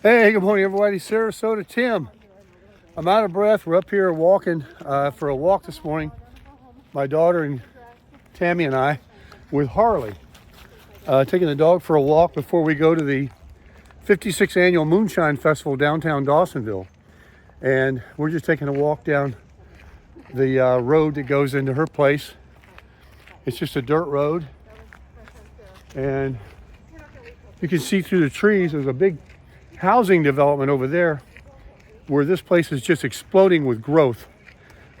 Hey, good morning, everybody. Sarasota, Tim. I'm out of breath. We're up here walking for a walk this morning. My daughter and Tammy and I with Harley, taking the dog for a walk before we go to the 56th annual Moonshine Festival downtown Dawsonville. And we're just taking a walk down the road that goes into her place. It's just a dirt road. And you can see through the trees, there's a big housing development over there where this place is just exploding with growth.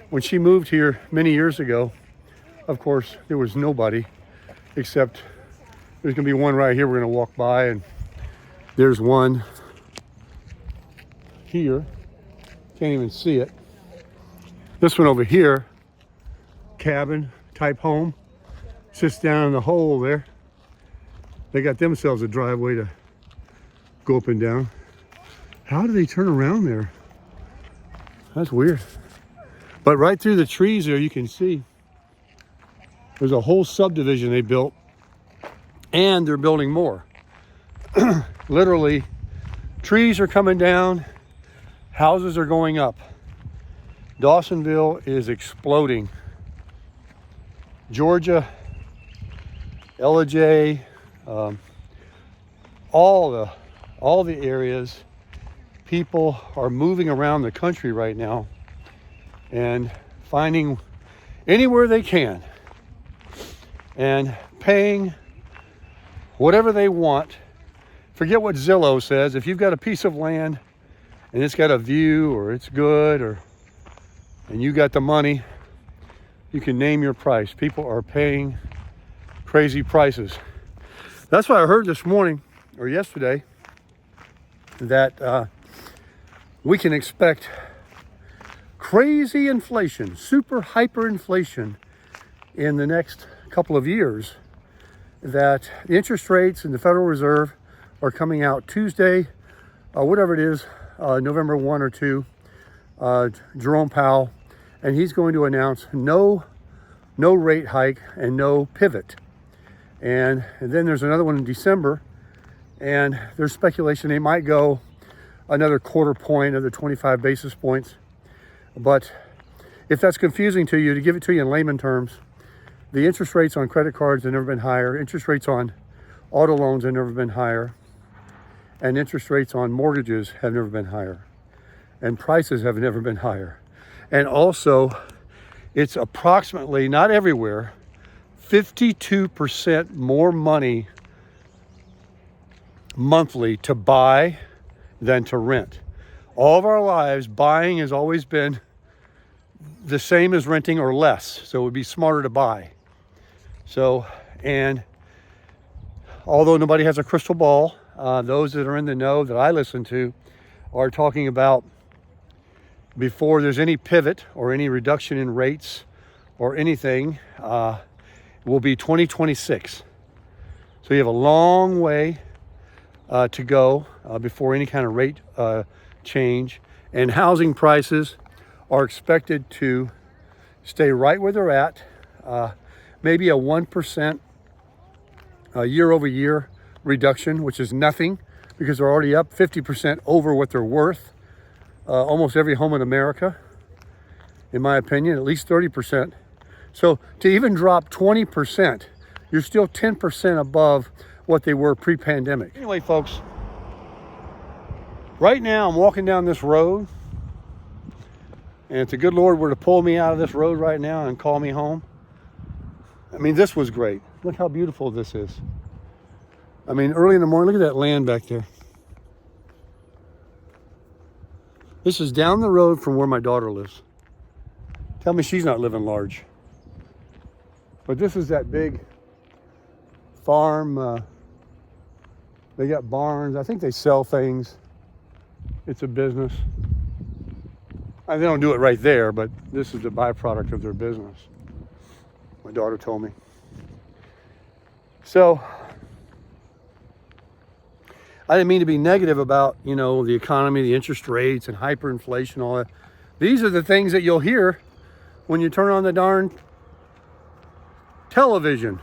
When she moved here many years ago, of course, there was nobody except there's gonna be one right here we're gonna walk by, and there's one here. Can't even see it. This one over here, cabin type home, sits down in the hole there. They got themselves a driveway to go up and down. How do they turn around there? That's weird. But right through the trees there, you can see there's a whole subdivision they built, and they're building more. Literally, trees are coming down, houses are going up. Dawsonville is exploding. Georgia, LJ, all the areas, people are moving around the country right now and finding anywhere they can and paying whatever they want. Forget what Zillow says. If you've got a piece of land and it's got a view, or it's good, and you got the money, you can name your price. People are paying crazy prices. That's why I heard this morning or yesterday that we can expect crazy inflation, super hyperinflation in the next couple of years. That the interest rates in the Federal Reserve are coming out Tuesday, whatever it is, November 1 or 2, Jerome Powell, and he's going to announce no rate hike and no pivot. And then there's another one in December, and there's speculation they might go another quarter point, another 25 basis points. But if that's confusing to you, to give it to you in layman terms, the interest rates on credit cards have never been higher. Interest rates on auto loans have never been higher. And interest rates on mortgages have never been higher. And prices have never been higher. And also, it's approximately, not everywhere, 52% more money monthly to buy than to rent. All of our lives, buying has always been the same as renting or less. So it would be smarter to buy. So, and although nobody has a crystal ball, those that are in the know that I listen to are talking about before there's any pivot or any reduction in rates or anything, will be 2026. So you have a long way to go before any kind of rate change. And housing prices are expected to stay right where they're at. Maybe a 1% year over year reduction, which is nothing because they're already up 50% over what they're worth. Almost every home in America, in my opinion, at least 30%. So to even drop 20%, you're still 10% above what they were pre-pandemic. Anyway, folks, right now I'm walking down this road, and if the good Lord were to pull me out of this road right now and call me home, I mean, this was great. Look how beautiful this is. I mean, early in the morning, look at that land back there. This is down the road from where my daughter lives. Tell me she's not living large. But this is that big farm. They got barns. I think they sell things. It's a business. They don't do it right there, but this is the byproduct of their business. My daughter told me. So I didn't mean to be negative about, the economy, the interest rates, and hyperinflation, all that. These are the things that you'll hear when you turn on the darn television.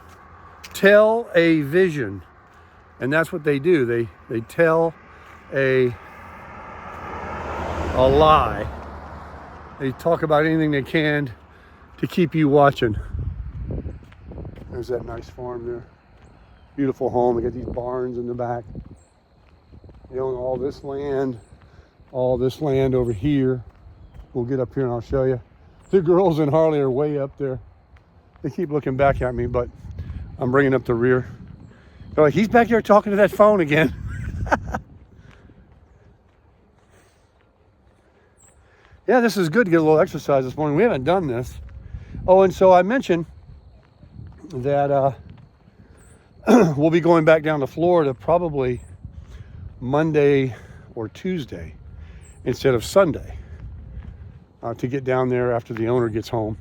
Tell a vision. And that's what they do. They tell a a lie. They talk about anything they can to keep you watching. There's that nice farm there. Beautiful home. They got these barns in the back. They own all this land over here. We'll get up here and I'll show you. The girls and Harley are way up there. They keep looking back at me, but I'm bringing up the rear. They're like, he's back there talking to that phone again. Yeah, this is good to get a little exercise this morning. We haven't done this. Oh, and so I mentioned that we'll be going back down to Florida probably Monday or Tuesday instead of Sunday to get down there after the owner gets home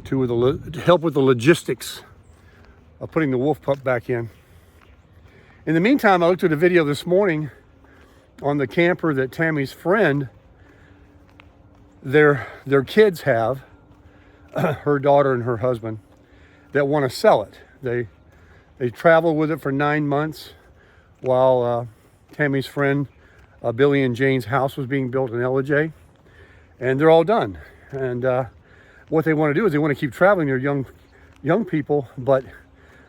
to help with the logistics of putting the wolf pup back in. In the meantime, I looked at a video this morning on the camper that Tammy's friend, their kids have, her daughter and her husband, that want to sell it. They traveled with it for 9 months while Tammy's friend Billy and Jane's house was being built in LJ, and they're all done. And what they want to do is they want to keep traveling. They're young people, but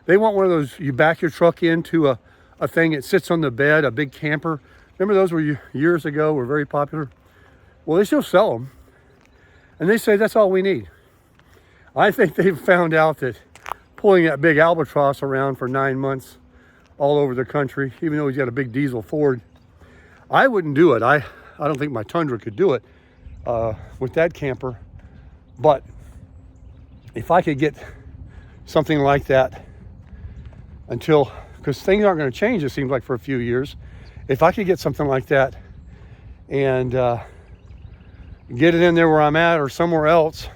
they want one of those, you back your truck into a thing that sits on the bed, a big camper. Remember those were years ago, were very popular? Well, they still sell them. And they say that's all we need. I think they've found out that pulling that big albatross around for 9 months all over the country, even though he's got a big diesel Ford, I wouldn't do it. I don't think my Tundra could do it with that camper. But if I could get something like that until, because things aren't going to change, it seems like, for a few years. If I could get something like that and get it in there where I'm at or somewhere else,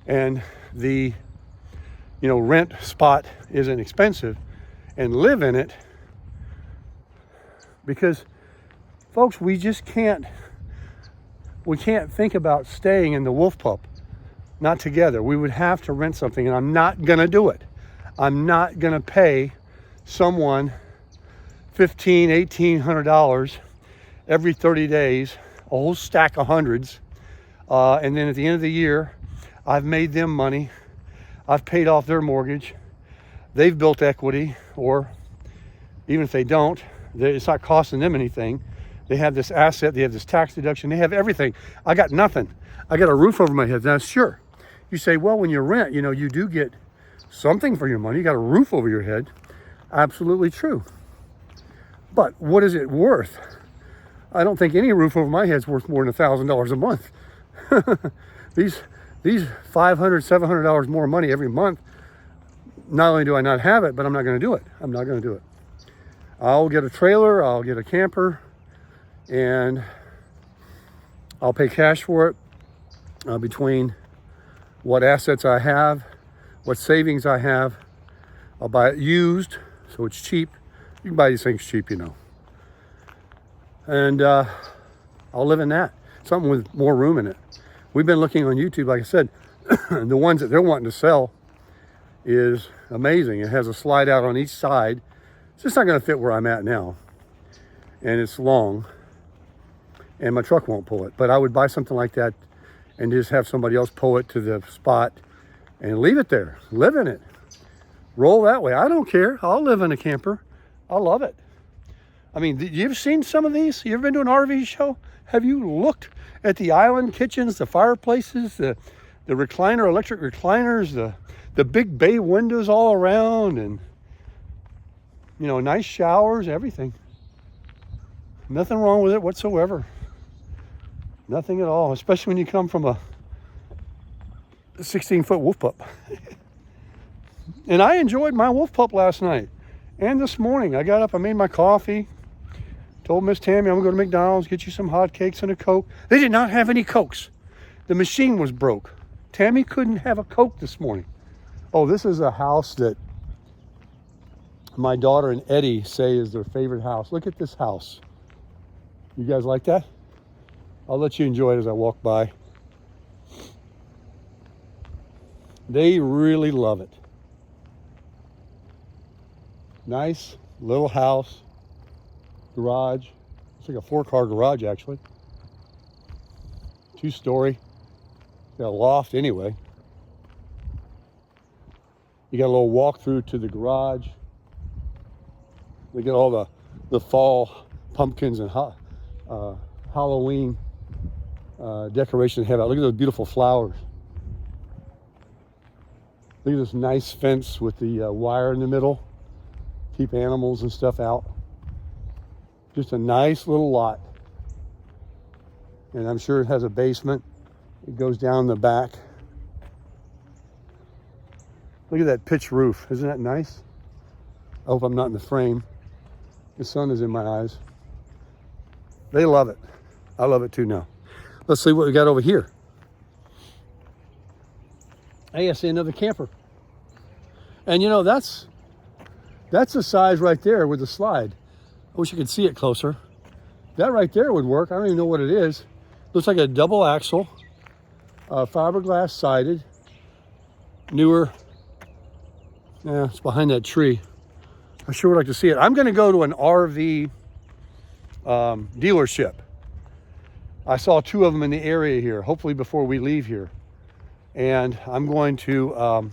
and the rent spot isn't expensive, and live in it, because folks, we can't think about staying in the wolf pup, not together. We would have to rent something, and I'm not gonna do it. I'm not gonna pay someone $1,500, $1,800 every 30 days, a whole stack of hundreds, and then at the end of the year, I've made them money. I've paid off their mortgage. They've built equity, or even if they don't, it's not costing them anything. They have this asset, they have this tax deduction, they have everything. I got nothing. I got a roof over my head. Now, sure, you say, well, when you rent, you do get something for your money. You got a roof over your head. Absolutely true. But what is it worth? I don't think any roof over my head is worth more than $1,000 a month. These $500, $700 more money every month. Not only do I not have it, but I'm not going to do it. I'm not going to do it. I'll get a trailer, I'll get a camper, and I'll pay cash for it between what assets I have, what savings I have. I'll buy it used, so it's cheap. You can buy these things cheap, and I'll live in that. Something with more room in it. We've been looking on YouTube, like I said, the ones that they're wanting to sell is amazing. It has a slide out on each side. It's just not going to fit where I'm at now, and it's long, and my truck won't pull it. But I would buy something like that and just have somebody else pull it to the spot and leave it there. Live in it. Roll that way. I don't care. I'll live in a camper. I love it. I mean, you've seen some of these? You ever been to an RV show? Have you looked at the island kitchens, the fireplaces, the recliner, electric recliners, the big bay windows all around, and nice showers, everything. Nothing wrong with it whatsoever. Nothing at all, especially when you come from a 16-foot wolf pup. And I enjoyed my wolf pup last night and this morning. I got up, I made my coffee, told Miss Tammy I'm gonna go to McDonald's, get you some hotcakes and a Coke. They did not have any Cokes. The machine was broke. Tammy couldn't have a Coke this morning. Oh, this is a house that my daughter and Eddie say is their favorite house. Look at this house. You guys like that? I'll let you enjoy it as I walk by. They really love it. Nice little house, garage. It's like a 4-car garage, actually. 2-story. Got a loft anyway. You got a little walk through to the garage. They get all the fall pumpkins and Halloween decorations they have out. Look at those beautiful flowers. Look at this nice fence with the wire in the middle. Keep animals and stuff out. Just a nice little lot. And I'm sure it has a basement. It goes down the back. Look at that pitch roof. Isn't that nice? I hope I'm not in the frame. The sun is in my eyes. They love it. I love it too now. Let's see what we got over here. Hey, I see another camper. And you know, that's the size right there with the slide. I wish you could see it closer. That right there would work. I don't even know what it is. Looks like a double axle, fiberglass sided, newer. Yeah, it's behind that tree. I sure would like to see it. I'm going to go to an RV dealership. I saw 2 of them in the area here, hopefully before we leave here. And I'm going to,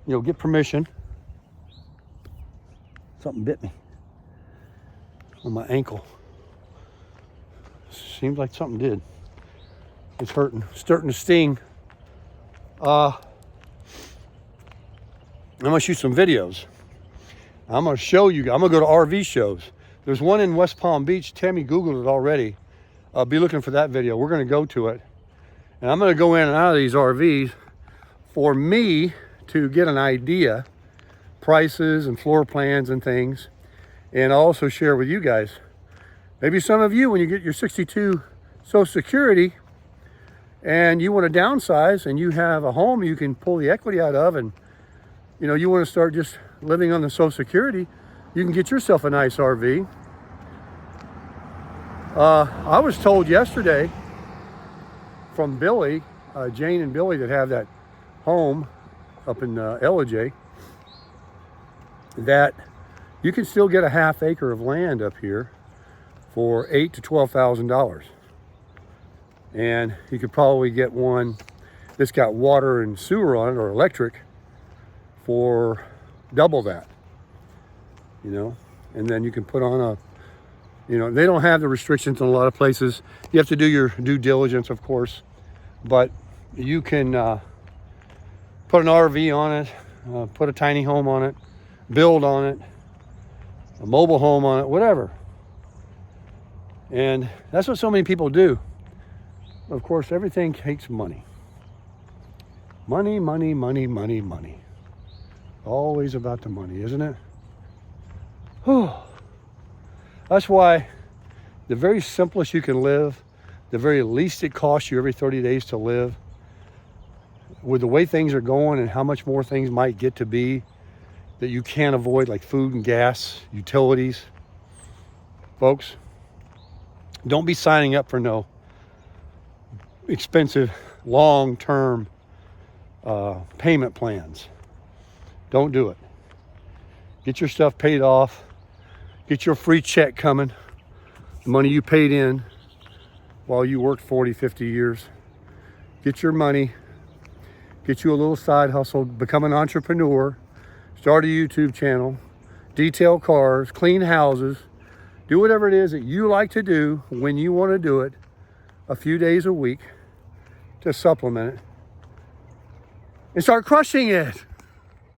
get permission. Something bit me on my ankle. Seems like something did. It's hurting, starting to sting. I'm gonna shoot some videos. I'm gonna show you. I'm gonna go to RV shows. There's one in West Palm Beach. Tammy Googled it already. Be looking for that video. We're gonna go to it. And I'm gonna go in and out of these RVs for me to get an idea, prices and floor plans and things, and also share with you guys. Maybe some of you, when you get your 62 Social Security and you want to downsize and you have a home you can pull the equity out of, and you want to start just living on the Social Security, you can get yourself a nice RV. I was told yesterday from Billy, Jane and Billy that have that home up in Ellijay, that you can still get a ½ acre of land up here for $8,000 to $12,000. And you could probably get one that's got water and sewer on it, or electric, for double that, and then you can put on they don't have the restrictions in a lot of places. You have to do your due diligence, of course, but you can put an RV on it, put a tiny home on it, build on it, a mobile home on it, whatever. And that's what so many people do. Of course, everything takes money. Money, money, money, money, money. Always about the money, isn't it? Whew. That's why the very simplest you can live, the very least it costs you every 30 days to live, with the way things are going and how much more things might get to be that you can't avoid, like food and gas, utilities. Folks, don't be signing up for no expensive long-term payment plans. Don't do it. Get your stuff paid off. Get your free check coming. The money you paid in while you worked 40, 50 years. Get your money. Get you a little side hustle. Become an entrepreneur. Start a YouTube channel. Detail cars. Clean houses. Do whatever it is that you like to do when you want to do it a few days a week to supplement it. And start crushing it.